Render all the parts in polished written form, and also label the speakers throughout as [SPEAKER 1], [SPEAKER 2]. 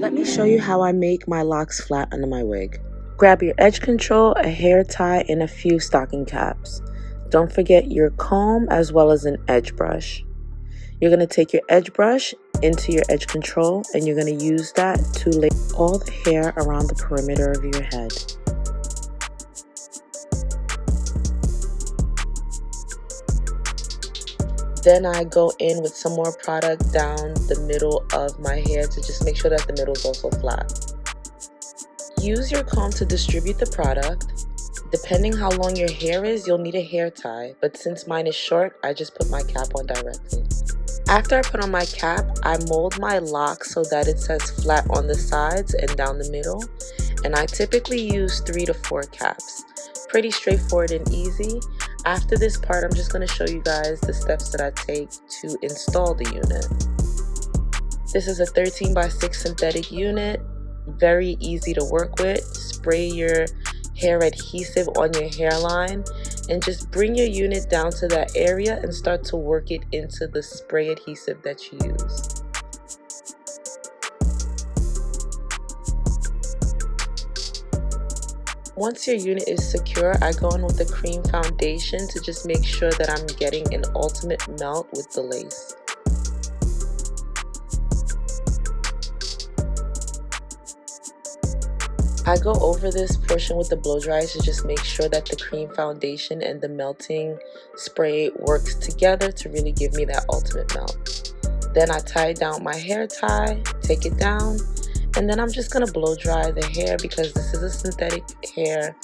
[SPEAKER 1] Let me show you how I make my locks flat under my wig. Grab your edge control, a hair tie, and a few stocking caps. Don't forget your comb as well as an edge brush. You're going to take your edge brush into your edge control and you're going to use that to lay all the hair around the perimeter of your head. Then I go in with some more product down the middle of my hair to just make sure that the middle is also flat. Use your comb to distribute the product. Depending how long your hair is, you'll need a hair tie, but since mine is short, I just put my cap on directly. After I put on my cap, I mold my locks so that it says flat on the sides and down the middle, and I typically use 3 to 4 caps. Pretty straightforward and easy. After this part, I'm just going to show you guys the steps that I take to install the unit. This is a 13 by 6 synthetic unit, very easy to work with. Spray your hair adhesive on your hairline and just bring your unit down to that area and start to work it into the spray adhesive that you use. Once your unit is secure, I go in with the cream foundation to just make sure that I'm getting an ultimate melt with the lace. I go over this portion with the blow dryer to just make sure that the cream foundation and the melting spray works together to really give me that ultimate melt. Then I tie down my hair tie, take it down, and then I'm just going to blow dry the hair because this is a synthetic hair.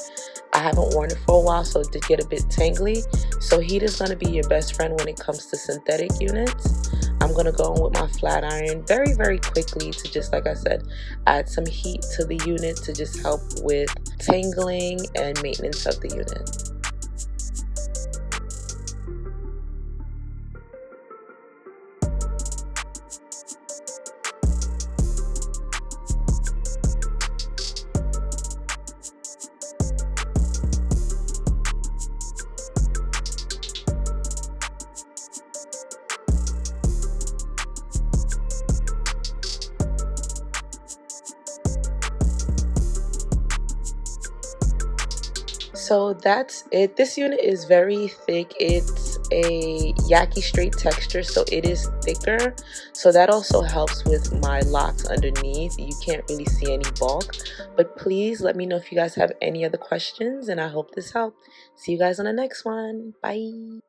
[SPEAKER 1] I haven't worn it for a while, so it did get a bit tangly. So heat is going to be your best friend when it comes to synthetic units. I'm going to go in with my flat iron very, very quickly to just, like I said, add some heat to the unit to just help with tangling and maintenance of the unit. So that's it. This unit is very thick. It's a Yaki straight texture, so it is thicker. So that also helps with my locks underneath. You can't really see any bulk. But please let me know if you guys have any other questions, and I hope this helped. See you guys on the next one. Bye.